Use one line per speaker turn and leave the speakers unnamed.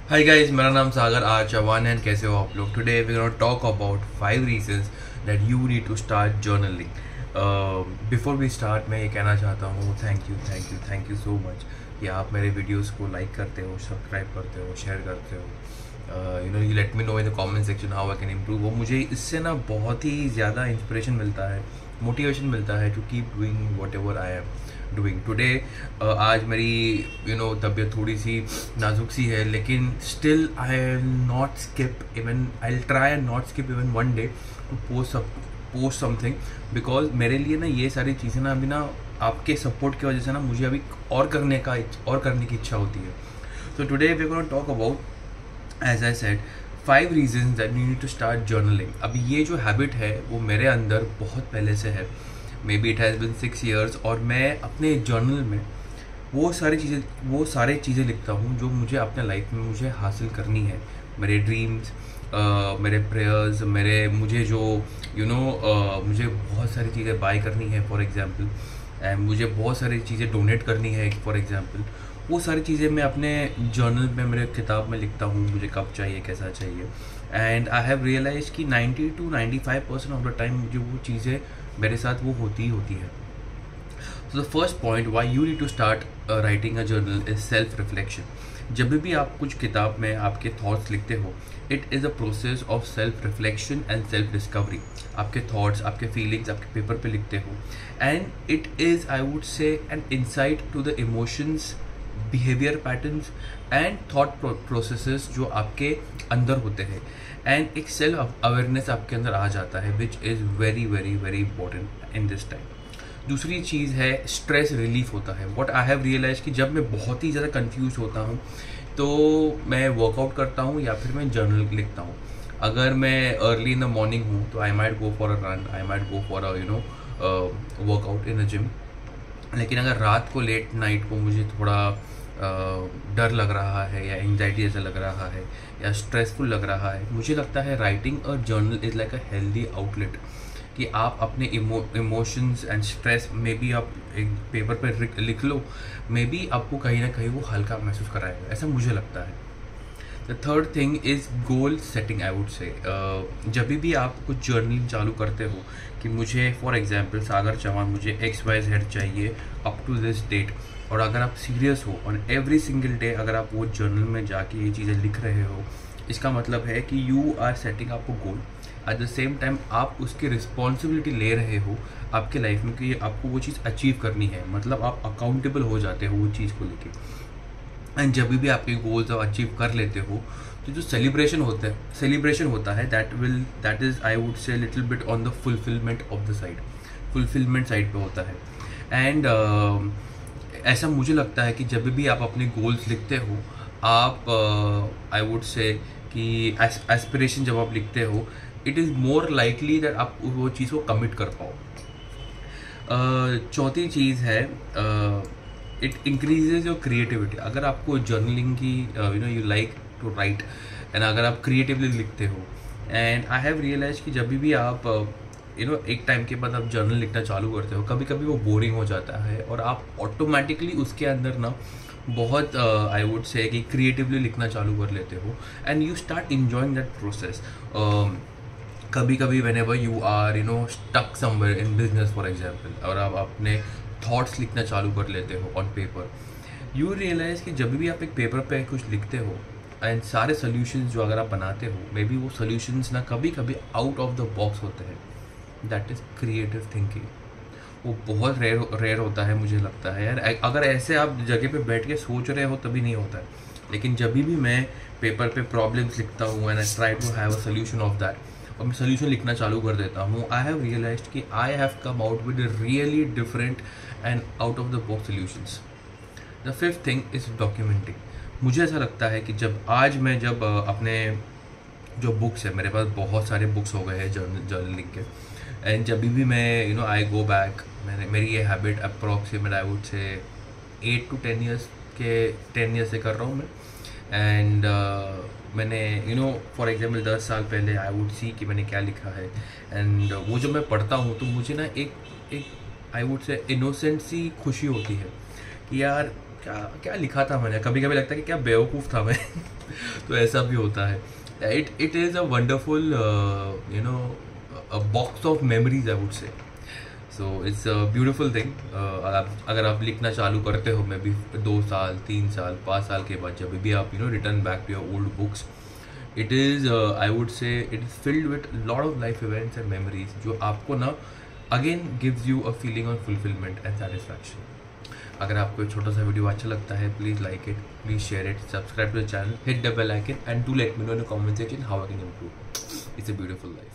Hi guys, मेरा नाम सागर आज चौहान है। कैसे हो आप लोग? Today we gonna talk about 5 reasons that you need to start journaling. Before we start मैं ये कहना चाहता हूँ थैंक यू सो मच कि आप मेरे वीडियोस को लाइक करते हो, सब्सक्राइब करते हो, शेयर करते हो। You let me know in the comment section how I can improve. और मुझे इससे ना बहुत ही ज़्यादा इंस्पिरेशन मिलता है, मोटिवेशन मिलता है to keep doing whatever I am doing today. आज मेरी तबीयत थोड़ी सी नाजुक सी है, लेकिन still I not skip even I try not skip even one day to post something, because मेरे लिए ना ये सारी चीज़ें ना अभी ना आपके सपोर्ट की वजह से ना मुझे अभी और करने की इच्छा होती है। तो today we gonna talk about, as I said, 5 reasons that you need to start journaling. अभी ये जो हैबिट है वो मेरे अंदर बहुत पहले से है। May be it has been 6 years, और मैं अपने जर्नल में वो सारी चीज़ें लिखता हूँ जो मुझे अपने लाइफ में मुझे हासिल करनी है। मेरे ड्रीम्स, मेरे प्रेयर्स, मुझे जो मुझे बहुत सारी चीज़ें बाय करनी है फॉर एग्जांपल, एंड मुझे बहुत सारी चीज़ें डोनेट करनी है फॉर एग्जांपल। वो सारी चीज़ें मैं अपने जर्नल में, मेरे किताब में लिखता हूँ, मुझे कब चाहिए, कैसा चाहिए। एंड आई हैव रियलाइज कि 90 to 95% ऑफ द टाइम मुझे वो चीज़ें मेरे साथ वो होती ही होती है। So the first point why you need to start writing a journal is self reflection. जब भी आप कुछ किताब में आपके थॉट्स लिखते हो, it is a process of self reflection and self discovery. आपके थॉट्स, आपके फीलिंग्स आपके पेपर पे लिखते हो, and it is, I would say, an insight to the emotions, behaviour patterns and thought processes जो आपके अंदर होते हैं, एंड एक सेल्फ अवेयरनेस आपके अंदर आ जाता है, which is very very very important in this time. दूसरी चीज़ है स्ट्रेस रिलीफ होता है। व्हाट आई हैव रियलाइज कि जब मैं बहुत ही ज़्यादा कंफ्यूज होता हूँ तो मैं वर्कआउट करता हूँ या फिर मैं जर्नल लिखता हूँ। अगर मैं अर्ली इन द मॉर्निंग हूँ तो I might go for a run, I might go for a workout in a gym. लेकिन अगर रात को लेट नाइट को मुझे थोड़ा डर लग रहा है, या एंग्जाइटी जैसा लग रहा है, या स्ट्रेसफुल लग रहा है, मुझे लगता है writing a journal is like a healthy outlet, कि आप अपने इमोशंस एंड स्ट्रेस में भी आप एक पेपर पर लिख लो, मे बी आपको कहीं ना कहीं वो हल्का महसूस कराएगा, ऐसा मुझे लगता है। The third thing is goal setting, I would से। जब भी आप कुछ जर्नलिंग चालू करते हो कि मुझे फॉर एग्जांपल सागर चौहान, मुझे XYZ चाहिए अप टू दिस डेट, और अगर आप सीरियस हो ऑन एवरी सिंगल डे, अगर आप वो जर्नल में जाके ये चीज़ें लिख रहे हो, इसका मतलब है कि यू आर सेटिंग आपको गोल। एट द सेम टाइम आप उसकी रिस्पॉन्सिबिलिटी ले रहे हो आपके लाइफ में कि आपको वो चीज़ अचीव करनी है, मतलब आप अकाउंटेबल हो जाते हो वो चीज़ को लेके। एंड जब भी आपके गोल्स आप अचीव कर लेते हो तो जो सेलिब्रेशन होता है दैट इज़, आई वुड से, little bit on the fulfilment side पे होता है। एंड ऐसा मुझे लगता है कि जब भी आप अपने गोल्स लिखते हो, आप आई वुड से कि एस्पिरेशन जब आप लिखते हो, it is more likely that आप वो चीज़ को कमिट कर पाओ। चौथी चीज़ है, इट इंक्रीजेज योर क्रिएटिविटी। अगर आपको जर्नलिंग की you like to write, and अगर आप क्रिएटिवली लिखते हो, एंड आई हैव रियलाइज कि जब भी आप एक टाइम के बाद आप जर्नल लिखना चालू करते हो, कभी कभी वो बोरिंग हो जाता है और आप ऑटोमेटिकली उसके अंदर ना बहुत आई वुड से कि क्रिएटिवली लिखना चालू कर लेते हो, and you start enjoying that process. कभी कभी whenever you are stuck somewhere in business for example, और आप अपने थॉट्स लिखना चालू कर लेते हो ऑन पेपर, यू रियलाइज़ कि जब भी आप एक पेपर पे कुछ लिखते हो, एंड सारे सोल्यूशंस जो अगर आप बनाते हो, मे बी वो सोल्यूशंस ना कभी कभी आउट ऑफ द बॉक्स होते हैं। That is creative thinking. वो बहुत रेयर होता है, मुझे लगता है यार। अगर ऐसे आप जगह पे बैठ के सोच रहे हो तभी नहीं होता है, लेकिन जब भी मैं पेपर पे प्रॉब्लम्स लिखता हूँ and I try to have a solution of that, और मैं सोल्यूशन लिखना चालू कर देता हूँ, आई हैव रियलाइज्ड कि I have come out with really different and out of the box solutions. The fifth thing is documenting. मुझे ऐसा लगता है कि जब अपने जो बुक्स है, मेरे पास बहुत सारे बुक्स हो गए हैं जर्नलिंग के, एंड जब भी मैं आई गो बैक, मेरी ये हैबिट अप्रॉक्सीमेट आई वुड से 8 to 10 years से कर रहा हूँ मैं। एंड मैंने फॉर एग्जांपल 10 साल पहले आई वुड सी कि मैंने क्या लिखा है, एंड वो जब मैं पढ़ता हूँ तो मुझे ना एक आई वुड से इनोसेंट सी खुशी होती है कि यार क्या क्या लिखा था मैंने। कभी कभी लगता है कि क्या बेवकूफ़ था मैं तो ऐसा भी होता है. It is a wonderful a box of memories, I would say. So it's a beautiful thing. अगर आप लिखना चालू करते हो, मैं भी 2 साल 3 साल 5 साल के बाद जब भी आप return back to your old books, it is I would say it is filled with lot of life events and memories जो आपको ना again gives you a feeling of fulfillment and satisfaction. अगर आपको एक छोटा सा वीडियो अच्छा लगता है, please like it, please share it, subscribe to the channel, hit the bell icon and do let me know in the comment section how I can improve. It's a beautiful life.